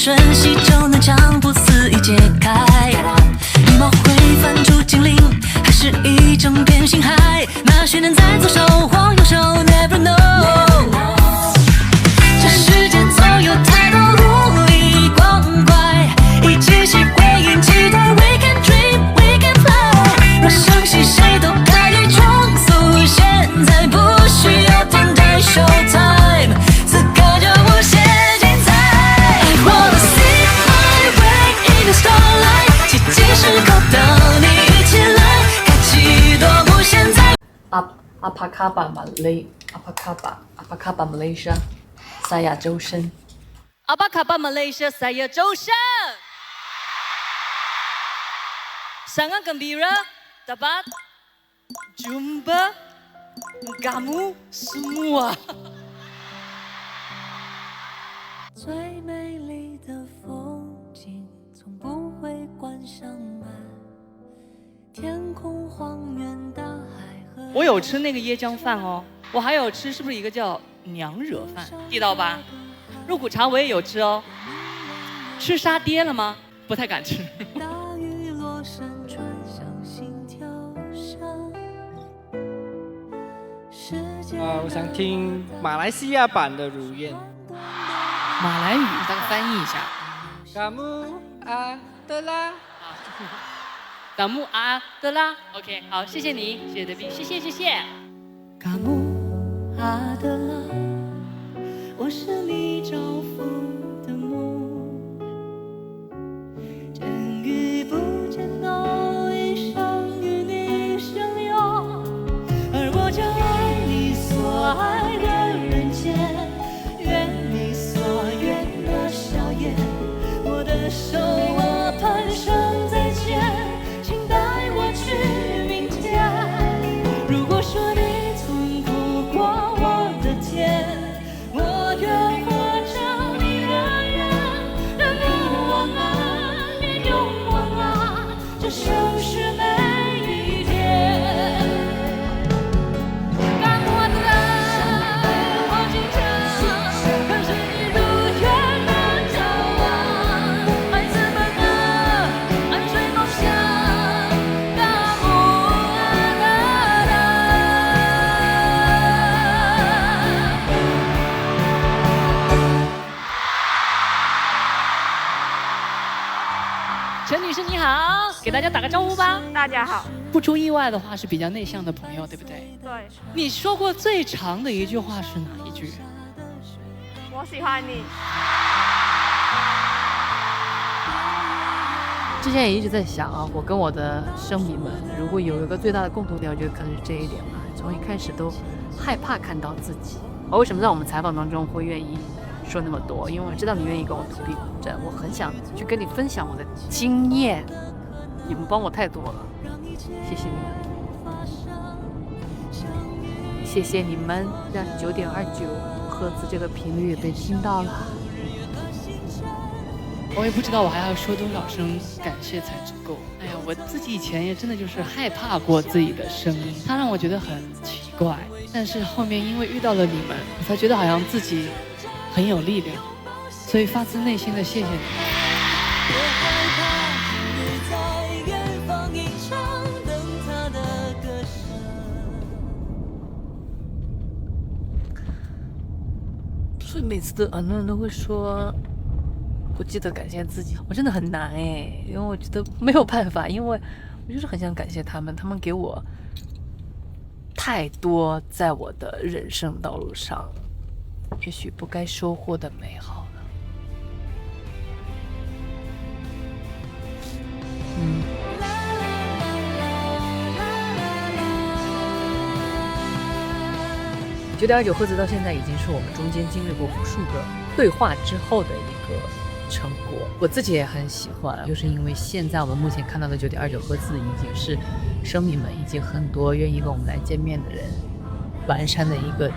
瞬息就能将不思议解开。羽毛会翻出精灵，还是一整片星海？那谁能在左手或右手 ？Never know。这世界总有太多无力光怪，一起起回应期待。We can dream, we can fly。若相信谁都可以重塑，现在不需要等待 showtime， 此刻就无限精彩。I wanna see my way in the starlight， 奇迹时刻等你一起来，开启多不现在。阿帕卡巴马来西亚，赛亚周深。阿巴卡巴马来西亚saya周深。Sangat gembira dapat jumpa kamu semua。最美丽的风景从不会关上门，天空荒原大海和我有吃那个椰浆饭哦，我还有吃是不是一个叫娘惹饭，地道吧？肉骨茶我也有吃哦。吃沙爹了吗？不太敢吃。大雨落山川像心跳声。我想听马来西亚版的《如愿》。马来语大概翻译一下。Kamu adalah。Kamu adalah。OK， 好，谢谢你，谢谢德斌，谢谢。Kamu adalah， 我是你照拂的梦，真遇不见都一生与你相拥，而我将爱你所爱的人间，愿你所愿的笑颜，我的手我团声再见，请带我去明天。如果说你曾哭过我的天，我愿活成你的人，让你忘了，别永忘啊，这生是每一天。感我的我经常跟随你如愿的眺望，孩子们啊，安睡梦乡，感我陈女士你好，给大家打个招呼吧。大家好。不出意外的话是比较内向的朋友，对不对？对，你说过最长的一句话是哪一句？我喜欢你。之前也一直在想啊，我跟我的生迷们，如果有一个最大的共同点，我觉得可能是这一点吧。从一开始都害怕看到自己。为什么在我们采访当中会愿意说那么多？因为我知道你愿意跟我土地共振，我很想去跟你分享我的经验。你们帮我太多了，谢谢你们，谢谢你们让9.29赫兹这个频率被听到了。我也不知道我还要说多少声感谢才足够。哎呀，我自己以前也真的就是害怕过自己的声音，它让我觉得很奇怪。但是后面因为遇到了你们，我才觉得好像自己很有力量，所以发自内心的谢谢你们。所以每次都很多人都会说不记得感谢自己，我真的很难哎，因为我觉得没有办法，因为我就是很想感谢他们，他们给我太多在我的人生道路上也许不该收获的美好了。9.29赫兹到现在已经是我们中间经历过无数个对话之后的一个成果，我自己也很喜欢，就是因为现在我们目前看到的9.29赫兹已经是生命们，已经很多愿意跟我们来见面的人完善的一个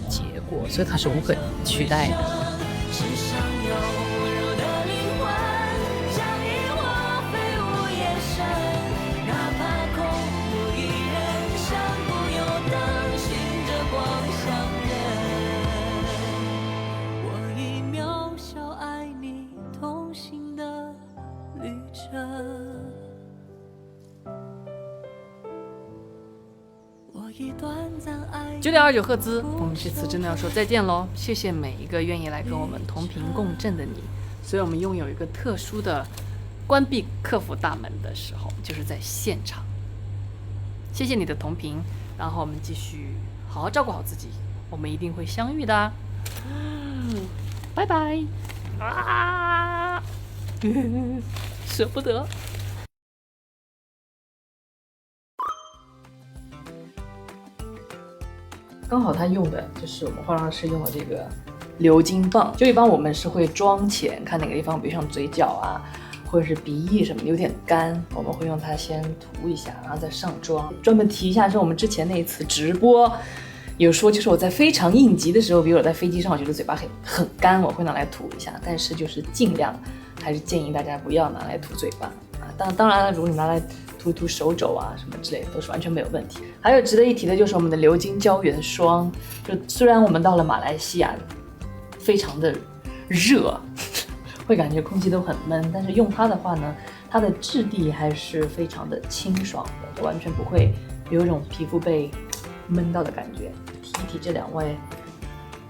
结果，所以它是无可取代的。世上有温柔的灵魂，像萤火飞舞夜深，哪怕空无一人，像不由灯寻着光相认。我以渺小爱你同着。我已短暂爱9.29赫兹，我们这次真的要说再见喽！谢谢每一个愿意来跟我们同频共振的你。所以我们拥有一个特殊的关闭客服大门的时候，就是在现场。谢谢你的同频，然后我们继续好好照顾好自己，我们一定会相遇的。拜拜啊！舍不得。刚好他用的就是我们化妆师用的这个鎏金棒，就一般我们是会妆前看哪个地方，比如像嘴角啊，或者是鼻翼什么的有点干，我们会用它先涂一下，然后再上妆。专门提一下，是我们之前那一次直播有说，就是我在非常应急的时候，比如我在飞机上，我觉得嘴巴很干，我会拿来涂一下，但是就是尽量还是建议大家不要拿来涂嘴巴啊。当然了，如果你拿来涂一涂手肘啊什么之类的，都是完全没有问题。还有值得一提的就是我们的鎏金胶原霜，就虽然我们到了马来西亚非常的热，会感觉空气都很闷，但是用它的话呢，它的质地还是非常的清爽的，就完全不会有一种皮肤被闷到的感觉。提一提这两位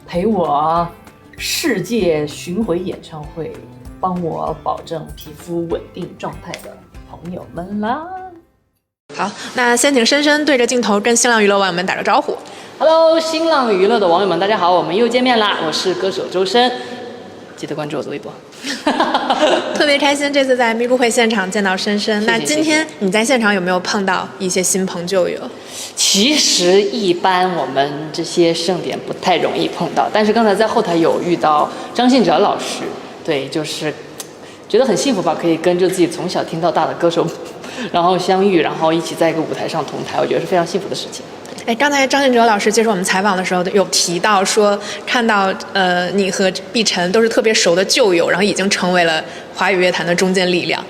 陪我世界巡回演唱会，帮我保证皮肤稳定状态的朋友们啦。好，那先请深深对着镜头跟新浪娱乐网友们打个招呼。Hello， 新浪娱乐的网友们，大家好，我们又见面啦！我是歌手周深，记得关注我的微博。特别开心这次在咪咕会现场见到深深。那今天你在现场有没有碰到一些新朋旧友？其实一般我们这些盛典不太容易碰到，但是刚才在后台有遇到张信哲老师，对，就是觉得很幸福吧，可以跟着自己从小听到大的歌手，然后相遇，然后一起在一个舞台上同台，我觉得是非常幸福的事情。哎，刚才张信哲老师接受我们采访的时候有提到说，看到你和碧晨都是特别熟的旧友，然后已经成为了华语乐坛的中坚力量。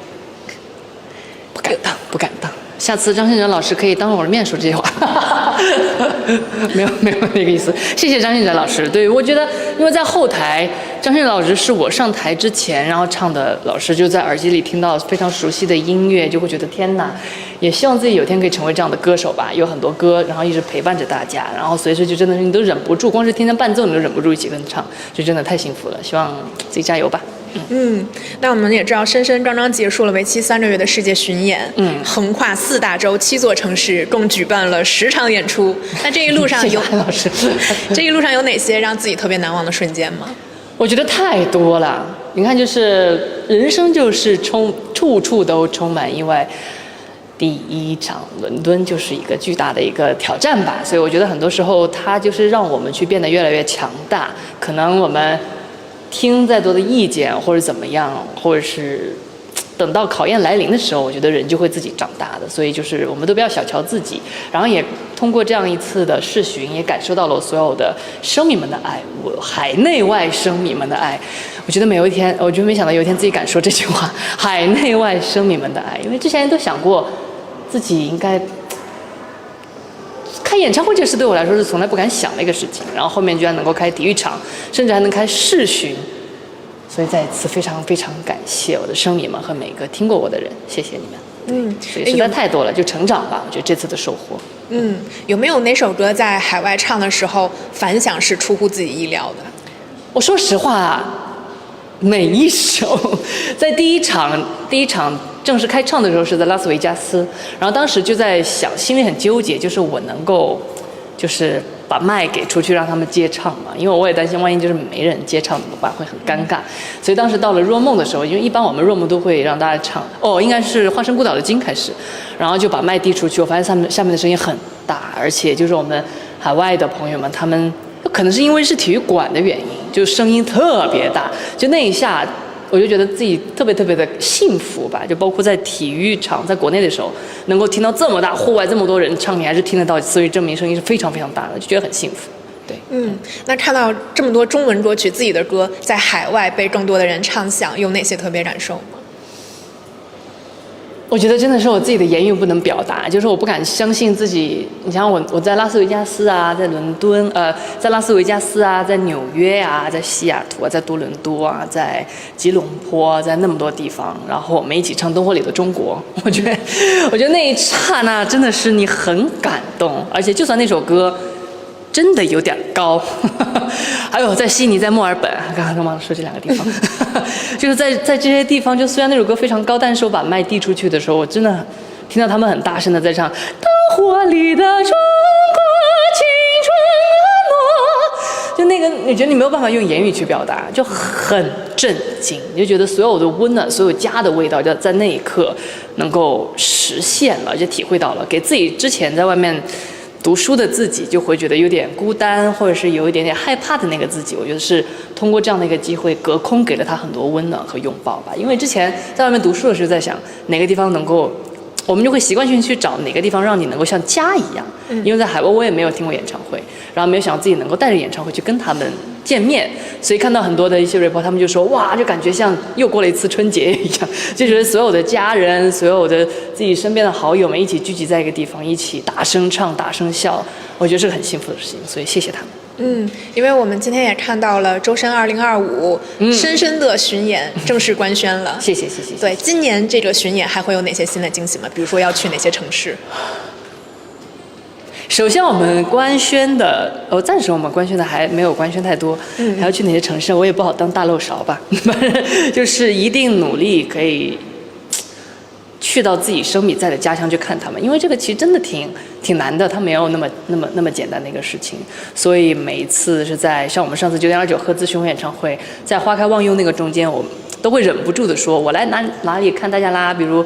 不敢当，不敢当。下次张信哲老师可以当着我的面说这些话。没有那个意思。谢谢张信哲老师。对，我觉得因为在后台，张信哲老师是我上台之前然后唱的老师，就在耳机里听到非常熟悉的音乐，就会觉得天哪，也希望自己有天可以成为这样的歌手吧，有很多歌然后一直陪伴着大家，然后随时就真的是你都忍不住，光是听见伴奏你都忍不住一起跟唱，就真的太幸福了，希望自己加油吧。那我们也知道深深刚刚结束了为期3个月的世界巡演，横跨4大洲7座城市，共举办了10场演出。那这一路上有老师这一路上有哪些让自己特别难忘的瞬间吗？我觉得太多了。你看，就是人生就是处处都充满意外。第一场伦敦就是一个巨大的一个挑战吧，所以我觉得很多时候它就是让我们去变得越来越强大。可能我们听再多的意见或者怎么样，或者是等到考验来临的时候，我觉得人就会自己长大的。所以就是我们都不要小瞧自己，然后也通过这样一次的视巡，也感受到了我所有的生米们的爱，我海内外生米们的爱。我觉得我就没想到有一天自己敢说这句话，海内外生米们的爱。因为之前都想过自己应该开演唱会，这事对我来说是从来不敢想的一个事情，然后后面居然能够开体育场，甚至还能开视巡，所以再一次非常非常感谢我的生米们和每个听过我的人，谢谢你们。所以实在太多了，就成长吧，我觉得这次的收获。有没有哪首歌在海外唱的时候反响是出乎自己意料的？我说实话，每一首在第一场正式开唱的时候是在拉斯维加斯，然后当时就在想，心里很纠结，就是我能够就是把麦给出去让他们接唱嘛，因为我也担心万一就是没人接唱怎么办，会很尴尬。所以当时到了若梦的时候，因为一般我们若梦都会让大家唱应该是花生孤岛的鲸开始，然后就把麦递出去，我发现下面的声音很大，而且就是我们海外的朋友们，他们可能是因为是体育馆的原因，就声音特别大，就那一下我就觉得自己特别特别的幸福吧，就包括在体育场在国内的时候能够听到这么大，户外这么多人唱，你还是听得到，所以证明声音是非常非常大的，就觉得很幸福。对，那看到这么多中文歌曲，自己的歌在海外被更多的人唱响，有哪些特别感受吗？我觉得真的是我自己的言语不能表达，就是我不敢相信自己。你想我在拉斯维加斯啊，在伦敦，在拉斯维加斯啊，在纽约啊，在西雅图啊，在多伦多啊，在吉隆坡，在那么多地方，然后我们一起唱《灯火里的中国》。我觉得那一刹那真的是你很感动，而且就算那首歌真的有点高，还有在悉尼，在墨尔本，刚刚忘了说这两个地方，就是在这些地方，就虽然那首歌非常高，但是我把麦递出去的时候，我真的听到他们很大声的在唱《灯火里的中国，青春婀娜》，就那个你觉得你没有办法用言语去表达，就很震惊，你就觉得所有的温暖，所有家的味道，就在那一刻能够实现了，就体会到了，给自己之前在外面读书的自己就会觉得有点孤单，或者是有一点点害怕的那个自己，我觉得是通过这样的一个机会隔空给了他很多温暖和拥抱吧。因为之前在外面读书的时候在想哪个地方能够，我们就会习惯性去找哪个地方让你能够像家一样。因为在海外我也没有听过演唱会，然后没有想到自己能够带着演唱会去跟他们见面，所以看到很多的一些 report， 他们就说哇，就感觉像又过了一次春节一样，就觉得所有的家人，所有的自己身边的好友们一起聚集在一个地方，一起大声唱大声笑，我觉得是个很幸福的事情，所以谢谢他们。因为我们今天也看到了周深2025深深的巡演正式官宣了，谢谢。对，今年这个巡演还会有哪些新的惊喜吗？比如说要去哪些城市？首先我们官宣的，暂时我们官宣的还没有官宣太多，还要去哪些城市，我也不好当大漏勺吧，就是一定努力可以去到自己生米在的家乡去看他们，因为这个其实真的挺难的，它没有那么简单的一个事情。所以每一次是在像我们上次9.29赫兹巡回演唱会，在花开忘忧那个中间，我都会忍不住的说，我来哪里看大家啦，比如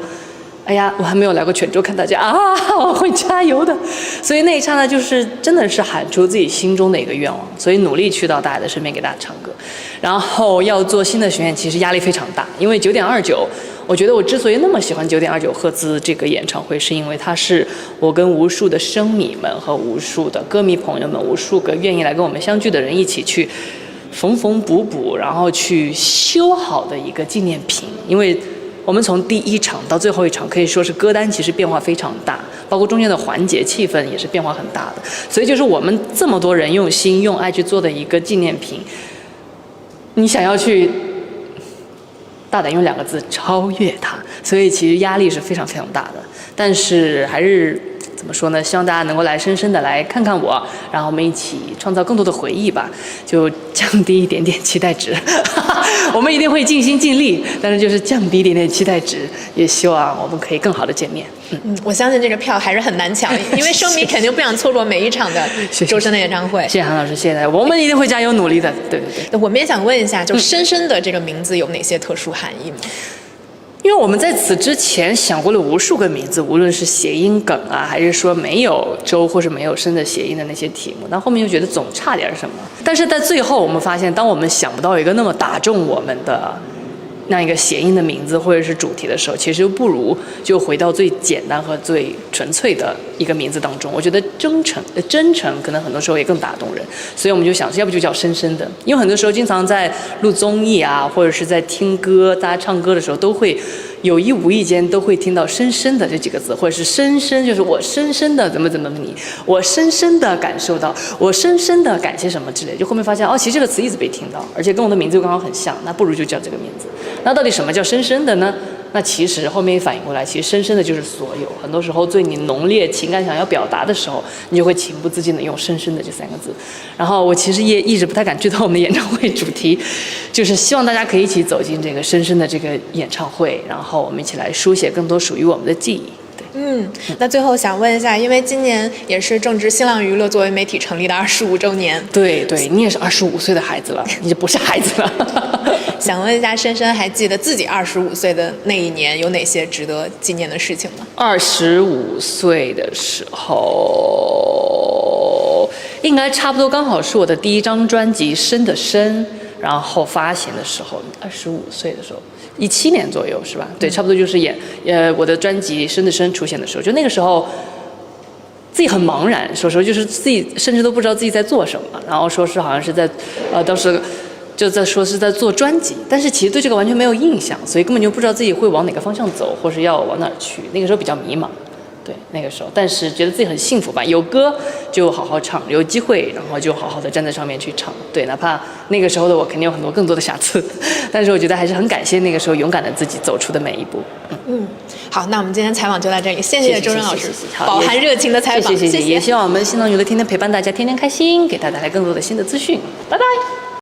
哎呀，我还没有来过泉州看大家啊，我会加油的。所以那一刹那就是真的是喊出自己心中的一个愿望，所以努力去到大家的身边给大家唱歌。然后要做新的巡演，其实压力非常大，因为9.29，我觉得我之所以那么喜欢9.29赫兹这个演唱会，是因为它是我跟无数的声迷们和无数的歌迷朋友们，无数个愿意来跟我们相聚的人一起去缝缝补补，然后去修好的一个纪念品。因为我们从第一场到最后一场，可以说是歌单其实变化非常大，包括中间的环节气氛也是变化很大的，所以就是我们这么多人用心用爱去做的一个纪念品，你想要去大胆用2个字超越它，所以其实压力是非常非常大的。但是还是怎么说呢？希望大家能够来深深的来看看我，然后我们一起创造更多的回忆吧，就降低一点点期待值。我们一定会尽心尽力，但是就是降低一点点期待值，也希望我们可以更好的见面。我相信这个票还是很难抢，因为声迷肯定不想错过每一场的周深的演唱会。谢谢韩老师，谢谢，我们一定会加油努力的。对。我们也想问一下，就深深的这个名字有哪些特殊含义吗？因为我们在此之前想过了无数个名字，无论是谐音梗啊，还是说没有周或是没有深的谐音的那些题目，但后面又觉得总差点什么。但是在最后我们发现，当我们想不到一个那么打中我们的那一个谐音的名字或者是主题的时候，其实不如就回到最简单和最纯粹的一个名字当中。我觉得真诚可能很多时候也更打动人，所以我们就想要不就叫深深的。因为很多时候经常在录综艺啊，或者是在听歌大家唱歌的时候，都会有意无意间都会听到深深的这几个字，或者是深深，就是我深深的怎么你，我深深的感受到，我深深的感谢什么之类，就后面发现其实这个词一直被听到，而且跟我的名字又刚好很像，那不如就叫这个名字。那到底什么叫深深的呢？那其实后面反应过来，其实深深的就是所有。很多时候最你浓烈情感想要表达的时候，你就会情不自禁的用深深的这3个字。然后我其实也一直不太敢剧透我们的演唱会主题，就是希望大家可以一起走进这个深深的这个演唱会，然后我们一起来书写更多属于我们的记忆。那最后想问一下，因为今年也是正值新浪娱乐作为媒体成立的25周年。对，你也是25岁的孩子了，你就不是孩子了。想问一下，深深还记得自己25岁的那一年有哪些值得纪念的事情吗？25岁的时候，应该差不多刚好是我的第一张专辑《深的深》，然后发行的时候，25岁的时候。17年左右是吧？对，差不多就是我的专辑《深的深》出现的时候，就那个时候自己很茫然，说实话就是自己甚至都不知道自己在做什么，然后说是好像是在当时就在说是在做专辑，但是其实对这个完全没有印象，所以根本就不知道自己会往哪个方向走，或是要往哪儿去。那个时候比较迷茫，对，那个时候，但是觉得自己很幸福吧，有歌就好好唱，有机会然后就好好的站在上面去唱。对，哪怕那个时候的我肯定有很多更多的瑕疵，但是我觉得还是很感谢那个时候勇敢的自己走出的每一步。好，那我们今天采访就到这里，谢谢周深老师饱含热情的采访，谢谢，也希望我们新浪娱乐天天陪伴大家，天天开心，给大家带来更多的新的资讯，拜拜。